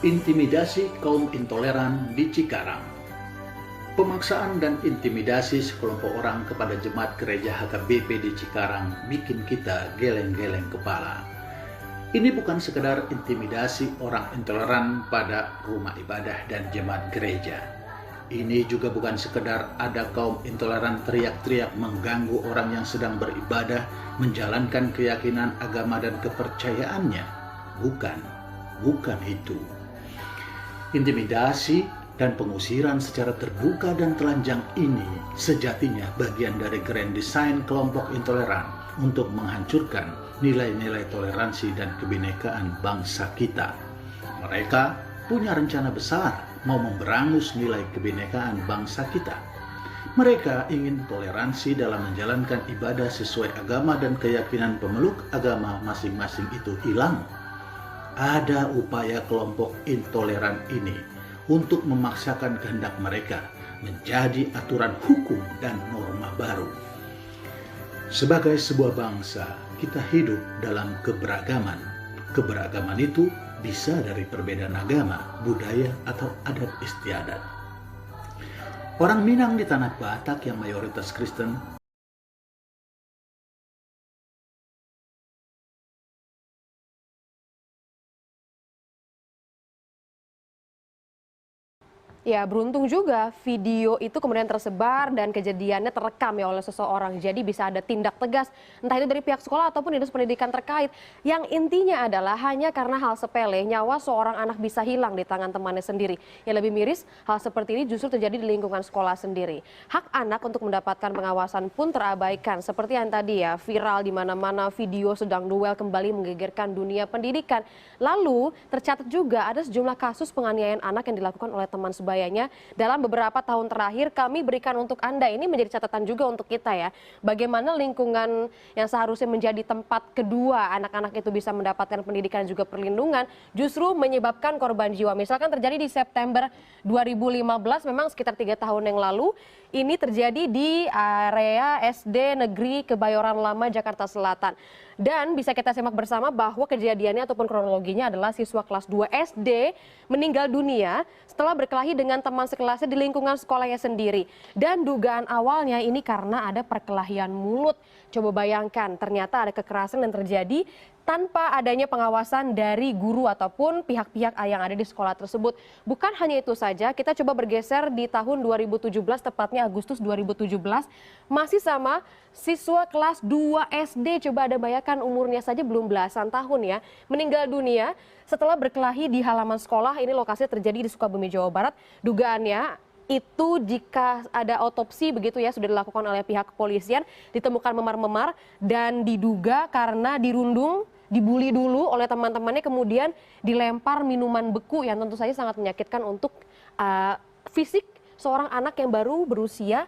Intimidasi kaum intoleran di Cikarang. Pemaksaan dan intimidasi sekelompok orang kepada jemaat gereja HKBP di Cikarang bikin kita geleng-geleng kepala. Ini bukan sekedar intimidasi orang intoleran pada rumah ibadah dan jemaat gereja. Ini juga bukan sekedar ada kaum intoleran teriak-teriak mengganggu orang yang sedang beribadah, menjalankan keyakinan agama dan kepercayaannya. Bukan itu. Intimidasi dan pengusiran secara terbuka dan telanjang ini sejatinya bagian dari grand design kelompok intoleran untuk menghancurkan nilai-nilai toleransi dan kebinekaan bangsa kita. Mereka punya rencana besar mau memberangus nilai kebinekaan bangsa kita. Mereka ingin toleransi dalam menjalankan ibadah sesuai agama dan keyakinan pemeluk agama masing-masing itu hilang. Ada upaya kelompok intoleran ini untuk memaksakan kehendak mereka menjadi aturan hukum dan norma baru. Sebagai sebuah bangsa, kita hidup dalam keberagaman. Keberagaman itu bisa dari perbedaan agama, budaya, atau adat istiadat. Orang Minang di Tanah Batak yang mayoritas Kristen Ya, beruntung juga video itu kemudian tersebar dan kejadiannya terekam ya oleh seseorang. Jadi bisa ada tindak tegas, entah itu dari pihak sekolah ataupun dinas pendidikan terkait. Yang intinya adalah hanya karena hal sepele, nyawa seorang anak bisa hilang di tangan temannya sendiri. Yang lebih miris, hal seperti ini justru terjadi di lingkungan sekolah sendiri. Hak anak untuk mendapatkan pengawasan pun terabaikan. Seperti yang tadi ya, viral di mana-mana video sedang duel kembali menggegerkan dunia pendidikan. Lalu, tercatat juga ada sejumlah kasus penganiayaan anak yang dilakukan oleh teman sebayanya dalam beberapa tahun terakhir. Kami berikan untuk Anda, ini menjadi catatan juga untuk kita ya, bagaimana lingkungan yang seharusnya menjadi tempat kedua anak-anak itu bisa mendapatkan pendidikan dan juga perlindungan justru menyebabkan korban jiwa. Misalkan terjadi di September 2015, memang sekitar 3 tahun yang lalu, ini terjadi di area SD Negeri Kebayoran Lama, Jakarta Selatan. Dan bisa kita simak bersama bahwa kejadiannya ataupun kronologinya adalah siswa kelas 2 SD meninggal dunia setelah berkelahi dengan teman sekelasnya di lingkungan sekolahnya sendiri. Dan dugaan awalnya ini karena ada perkelahian mulut. Coba bayangkan, ternyata ada kekerasan yang terjadi tanpa adanya pengawasan dari guru ataupun pihak-pihak yang ada di sekolah tersebut. Bukan hanya itu saja, kita coba bergeser di tahun 2017, tepatnya Agustus 2017, masih sama siswa kelas 2 SD, coba Anda bayangkan umurnya saja belum belasan tahun ya, meninggal dunia setelah berkelahi di halaman sekolah. Ini lokasinya terjadi di Sukabumi, Jawa Barat. Dugaannya itu jika ada otopsi begitu ya sudah dilakukan oleh pihak kepolisian, ditemukan memar-memar dan diduga karena dirundung, dibully dulu oleh teman-temannya, kemudian dilempar minuman beku yang tentu saja sangat menyakitkan untuk fisik seorang anak yang baru berusia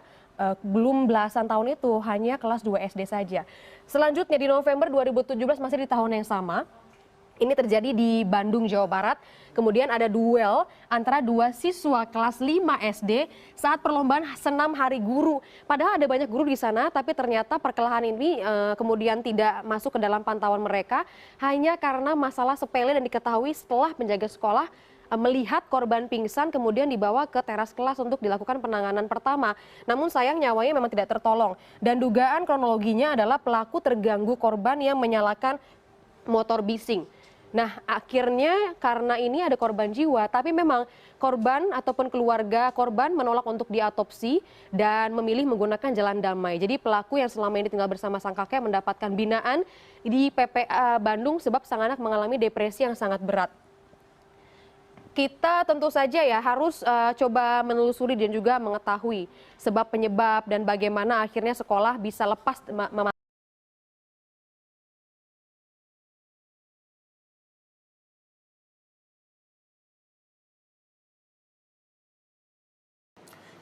belum belasan tahun itu, hanya kelas 2 SD saja. Selanjutnya di November 2017, masih di tahun yang sama, ini terjadi di Bandung, Jawa Barat. Kemudian ada duel antara dua siswa kelas 5 SD saat perlombaan senam Hari Guru. Padahal ada banyak guru di sana, tapi ternyata perkelahian ini kemudian tidak masuk ke dalam pantauan mereka hanya karena masalah sepele dan diketahui setelah penjaga sekolah melihat korban pingsan kemudian dibawa ke teras kelas untuk dilakukan penanganan pertama. Namun sayang nyawanya memang tidak tertolong. Dan dugaan kronologinya adalah pelaku terganggu korban yang menyalakan motor bising. Nah, akhirnya karena ini ada korban jiwa, tapi memang korban ataupun keluarga korban menolak untuk diotopsi dan memilih menggunakan jalan damai. Jadi pelaku yang selama ini tinggal bersama sang kakek mendapatkan binaan di PPA Bandung sebab sang anak mengalami depresi yang sangat berat. Kita tentu saja ya harus coba menelusuri dan juga mengetahui sebab penyebab dan bagaimana akhirnya sekolah bisa lepas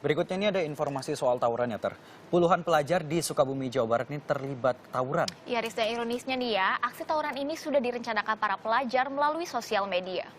Berikutnya ini ada informasi soal tawuran ya, Puluhan pelajar di Sukabumi, Jawa Barat ini terlibat tawuran. Ya, Riz, dan ironisnya nih ya, aksi tawuran ini sudah direncanakan para pelajar melalui sosial media.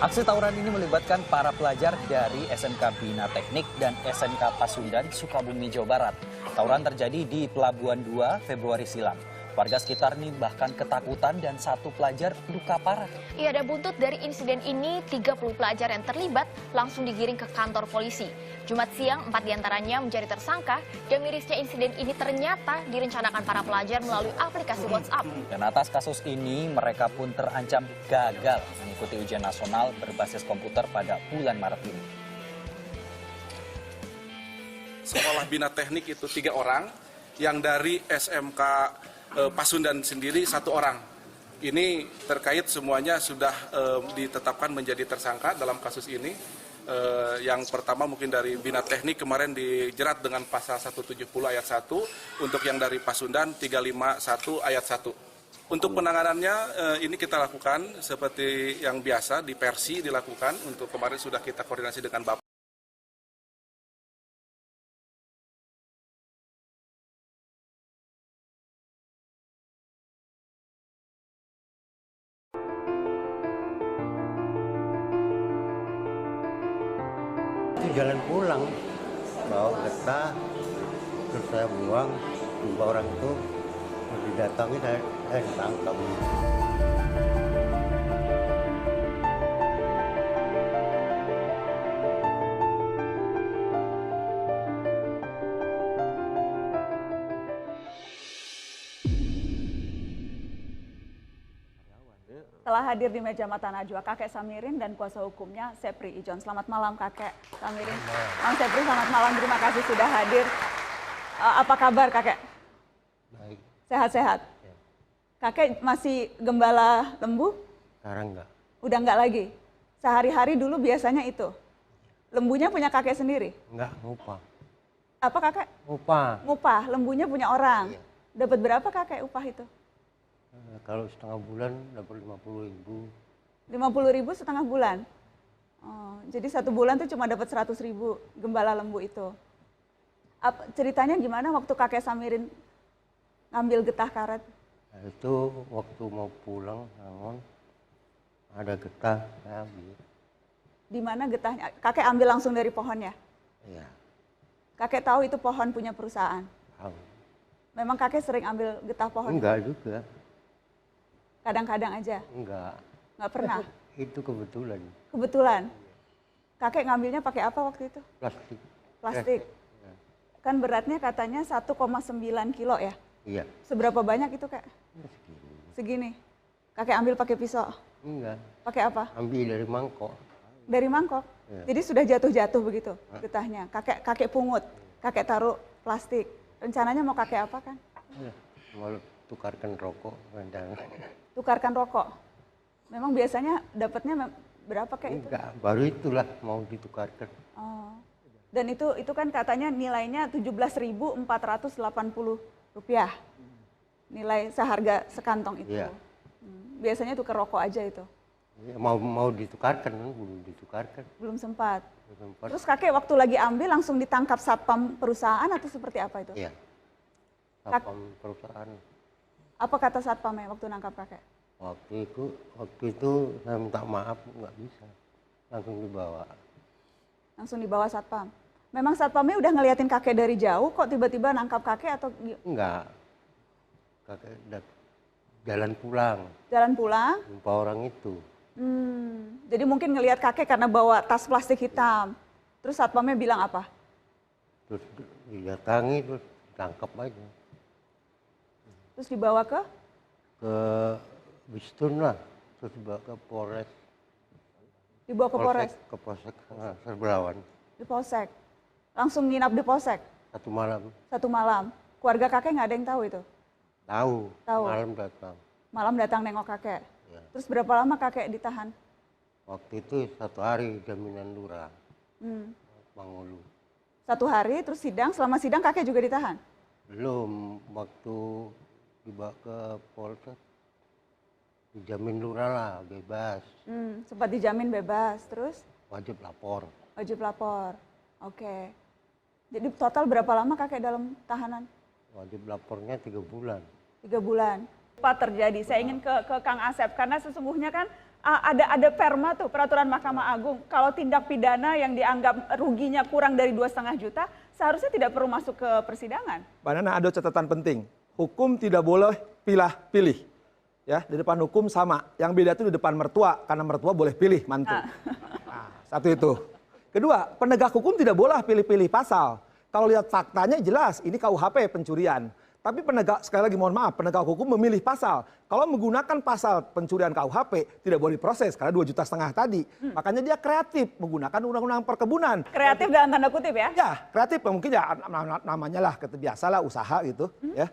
Aksi tawuran ini melibatkan para pelajar dari SMK Bina Teknik dan SMK Pasundan, Sukabumi, Jawa Barat. Tawuran terjadi di Pelabuhan 2 Februari silam. Warga sekitar nih bahkan ketakutan dan satu pelajar luka parah. Iya, ada buntut dari insiden ini, 30 pelajar yang terlibat langsung digiring ke kantor polisi. Jumat siang, 4 diantaranya menjadi tersangka dan mirisnya insiden ini ternyata direncanakan para pelajar melalui aplikasi WhatsApp. Dan atas kasus ini, mereka pun terancam gagal mengikuti ujian nasional berbasis komputer pada bulan Maret ini. Sekolah Bina Teknik itu 3 orang, yang dari SMK Pasundan sendiri 1 orang. Ini terkait semuanya sudah ditetapkan menjadi tersangka dalam kasus ini. Yang pertama mungkin dari Bina Teknik kemarin dijerat dengan pasal 170 ayat 1, untuk yang dari Pasundan 351 ayat 1. Untuk penanganannya ini kita lakukan seperti yang biasa di Persi dilakukan, untuk kemarin sudah kita koordinasi dengan Bapak. Jalan pulang, bawa getah, terus saya buang, jumpa orang itu, didatangi, saya ditangkap. Telah hadir di meja mata Najwa kakek Samirin dan kuasa hukumnya Sepri Ijon. Selamat malam kakek Samirin. Om Sepri, selamat malam. Terima kasih sudah hadir. Apa kabar kakek? Baik. Sehat-sehat? Ya. Kakek masih gembala lembu? Sekarang enggak. Udah enggak lagi? Sehari-hari dulu biasanya itu? Lembunya punya kakek sendiri? Enggak, ngupah. Apa kakek? Ngupah. Ngupah, lembunya punya orang. Iya. Dapat berapa kakek upah itu? Kalau setengah bulan dapat 50.000. 50.000 setengah bulan? Oh, jadi 1 bulan tuh cuma dapat 100.000 gembala lembu itu. Ceritanya gimana waktu kakek Samirin ngambil getah karet? Nah, itu waktu mau pulang, namun ada getah, saya ambil. Di mana getahnya? Kakek ambil langsung dari pohonnya? Iya, Kakek tahu itu pohon punya perusahaan? tahu. Memang kakek sering ambil getah pohon? Enggak juga, Kadang-kadang aja? enggak. Nggak pernah? Itu kebetulan, Kebetulan? Kakek ngambilnya pakai apa waktu itu? plastik. Plastik? Ya. Kan beratnya katanya 1,9 kilo ya? Iya, Seberapa banyak itu kak? segini. Segini? Kakek ambil pakai pisau? Enggak, Pakai apa? ambil dari mangkok. Dari mangkok? Iya. Jadi sudah jatuh-jatuh begitu getahnya? Kakek pungut? Kakek taruh plastik? Rencananya mau kakek apa kan? Ya, mau tukarkan rokok, kadang. Tukarkan rokok? Memang biasanya dapatnya berapa kayak itu? Enggak, baru itulah mau ditukarkan. Oh. Dan itu kan katanya nilainya Rp17.480. Nilai seharga sekantong itu. Iya. Biasanya tukar rokok aja itu. Ya, mau ditukarkan, belum ditukarkan. Belum sempat. Belum sempat. Terus kakek waktu lagi ambil langsung ditangkap satpam perusahaan atau seperti apa itu? Iya. Satpam perusahaan. Apa kata satpamnya waktu nangkap kakek? Waktu itu saya minta maaf, nggak bisa. Langsung dibawa. Langsung dibawa satpam. Memang satpamnya udah ngeliatin kakek dari jauh, kok tiba-tiba nangkap kakek atau Enggak. Kakek jalan pulang, jalan pulang? jumpa orang itu. Jadi mungkin ngelihat kakek karena bawa tas plastik hitam. Terus satpamnya bilang apa? Terus didatangi, terus tangkap aja. Terus dibawa ke? Ke Bistun lah, terus dibawa ke Polres. Dibawa ke Polres? Ke Polsek Serberawan. Di Polsek? Langsung nginap di Polsek? 1 malam. 1 malam? Keluarga kakek nggak ada yang tahu itu? Tahu. Tahu. Malam datang. Malam datang nengok kakek? Ya. Terus berapa lama kakek ditahan? Waktu itu 1 hari jaminan lurah, Mangulu. 1 hari, terus sidang. Selama sidang kakek juga ditahan? Belum, waktu dibawa ke Polsek, dijamin lurah lah, bebas. Sempat dijamin bebas, terus? Wajib lapor. Wajib lapor, oke. Jadi total berapa lama kakek dalam tahanan? Wajib lapornya 3 bulan. 3 bulan. Apa terjadi? Saya ingin ke Kang Asep, karena sesungguhnya kan ada perma tuh, peraturan Mahkamah Agung. Kalau tindak pidana yang dianggap ruginya kurang dari 2,5 juta, seharusnya tidak perlu masuk ke persidangan. Mbak Nana, ada catatan penting. Hukum tidak boleh pilih-pilih. Ya, di depan hukum sama. Yang beda itu di depan mertua, karena mertua boleh pilih mantu. Nah, satu itu. Kedua, penegak hukum tidak boleh pilih-pilih pasal. Kalau lihat faktanya jelas, ini KUHP pencurian. Tapi penegak, sekali lagi mohon maaf, penegak hukum memilih pasal. Kalau menggunakan pasal pencurian KUHP, tidak boleh diproses karena 2,5 juta tadi. Makanya dia kreatif menggunakan undang-undang perkebunan. Kreatif dalam tanda kutip ya? Ya, kreatif mungkin ya namanya lah, biasalah usaha gitu. Ya.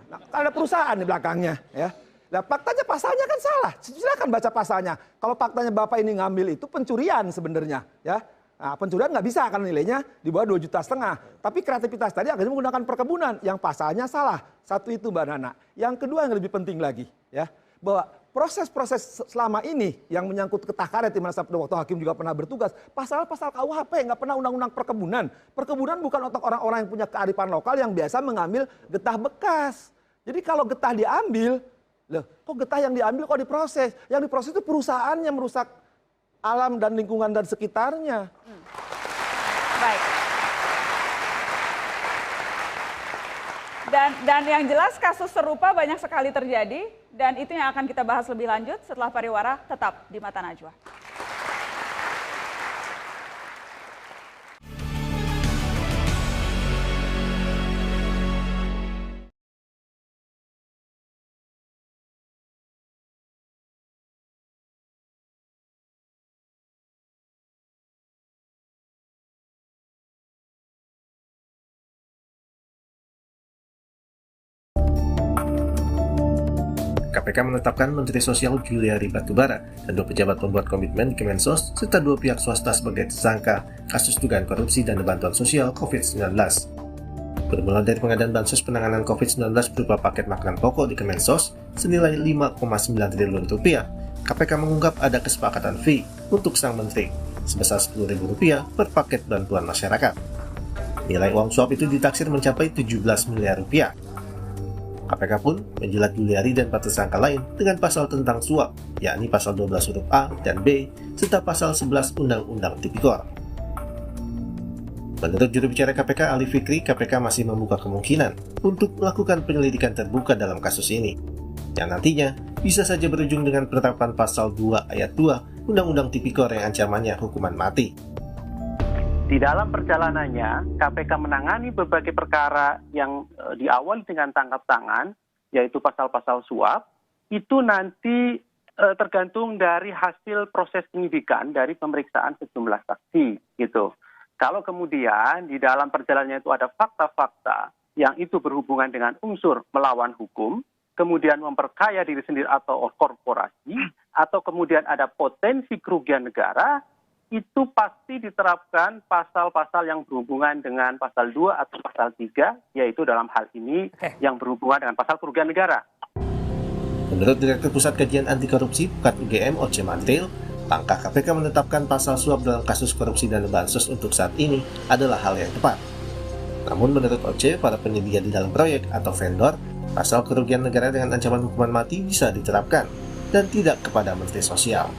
Nah, ada perusahaan di belakangnya. Ya. Nah, faktanya pasalnya kan salah. Silakan baca pasalnya. Kalau faktanya Bapak ini ngambil itu pencurian sebenarnya. Ya. Nah, pencurian nggak bisa karena nilainya di bawah 2,5 juta. Tapi kreativitas tadi akhirnya menggunakan perkebunan yang pasalnya salah. Satu itu Mbak Nana. Yang kedua yang lebih penting lagi, ya, bahwa proses-proses selama ini yang menyangkut getah karet di mana waktu hakim juga pernah bertugas, pasal-pasal KUHP nggak pernah undang-undang perkebunan. Perkebunan bukan untuk orang-orang yang punya kearifan lokal yang biasa mengambil getah bekas. Jadi kalau getah diambil, loh, kok getah yang diambil kok diproses? Yang diproses itu perusahaan yang merusak alam dan lingkungan dan sekitarnya. Baik. Dan yang jelas kasus serupa banyak sekali terjadi dan itu yang akan kita bahas lebih lanjut setelah pariwara. Tetap di Mata Najwa. KPK menetapkan Menteri Sosial Juliari Batubara dan 2 pejabat pembuat komitmen di Kemensos serta 2 pihak swasta sebagai tersangka kasus dugaan korupsi dan bantuan sosial COVID-19. Bermula dari pengadaan bansos penanganan COVID-19 berupa paket makanan pokok di Kemensos senilai 5,9 triliun rupiah, KPK mengungkap ada kesepakatan fee untuk sang menteri sebesar Rp10.000 per paket bantuan masyarakat. Nilai uang suap itu ditaksir mencapai 17 miliar rupiah. KPK pun menjelat Juliari dan 4 tersangka lain dengan pasal tentang suap, yakni pasal 12 huruf A dan B, serta pasal 11 Undang-Undang Tipikor. Menurut juru bicara KPK Ali Fikri, KPK masih membuka kemungkinan untuk melakukan penyelidikan terbuka dalam kasus ini, yang nantinya bisa saja berujung dengan penetapan pasal 2 ayat 2 Undang-Undang Tipikor yang ancamannya hukuman mati. Di dalam perjalanannya, KPK menangani berbagai perkara yang diawali dengan tangkap tangan, yaitu pasal-pasal suap, itu nanti tergantung dari hasil proses penyidikan dari pemeriksaan sejumlah saksi, gitu. Kalau kemudian di dalam perjalanannya itu ada fakta-fakta yang itu berhubungan dengan unsur melawan hukum, kemudian memperkaya diri sendiri atau korporasi, atau kemudian ada potensi kerugian negara, itu pasti diterapkan pasal-pasal yang berhubungan dengan pasal 2 atau pasal 3, yaitu dalam hal ini yang berhubungan dengan pasal kerugian negara. Menurut Direktur Pusat Kajian Anti Korupsi Pukat UGM Oce Mantril, langkah KPK menetapkan pasal suap dalam kasus korupsi dana bansos untuk saat ini adalah hal yang tepat. Namun menurut Oce, para penyedia di dalam proyek atau vendor, pasal kerugian negara dengan ancaman hukuman mati bisa diterapkan dan tidak kepada Menteri Sosial.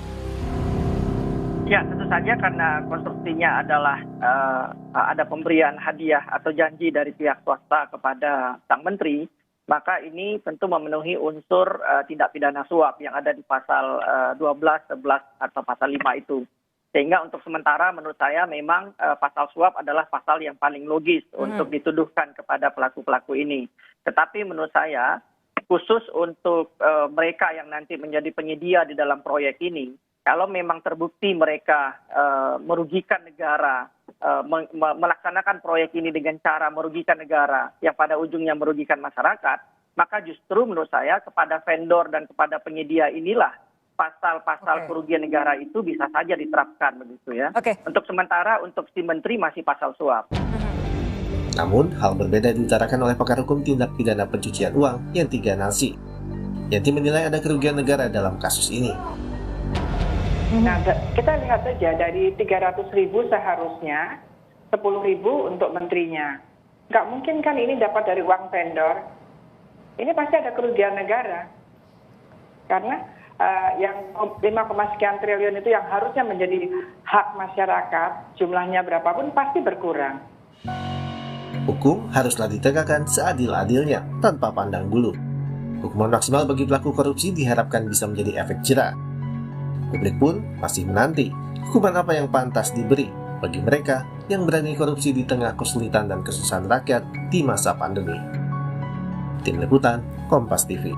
Ya, tentu saja karena konstruksinya adalah ada pemberian hadiah atau janji dari pihak swasta kepada sang menteri, maka ini tentu memenuhi unsur tindak pidana suap yang ada di pasal 12, 11, atau pasal 5 itu. Sehingga untuk sementara menurut saya memang pasal suap adalah pasal yang paling logis untuk dituduhkan kepada pelaku-pelaku ini. Tetapi menurut saya, khusus untuk mereka yang nanti menjadi penyedia di dalam proyek ini, kalau memang terbukti mereka merugikan negara, melaksanakan proyek ini dengan cara merugikan negara yang pada ujungnya merugikan masyarakat, maka justru menurut saya kepada vendor dan kepada penyedia inilah pasal-pasal kerugian negara itu bisa saja diterapkan begitu ya. Untuk sementara untuk si menteri masih pasal suap. Namun, hal berbeda diutarakan oleh pakar hukum tindak pidana pencucian uang Yanti Ganarsi. Yanti menilai ada kerugian negara dalam kasus ini. Nah, kita lihat saja dari 300.000 seharusnya 10.000 untuk menterinya. Nggak mungkin kan ini dapat dari uang vendor. Ini pasti ada kerugian negara. Karena yang 5, sekian triliun itu yang harusnya menjadi hak masyarakat, jumlahnya berapapun pasti berkurang. Hukum haruslah ditegakkan seadil-adilnya tanpa pandang bulu. Hukuman maksimal bagi pelaku korupsi diharapkan bisa menjadi efek jera. Publik pun masih menanti hukuman apa yang pantas diberi bagi mereka yang berani korupsi di tengah kesulitan dan kesusahan rakyat di masa pandemi. Tim Liputan, Kompas TV.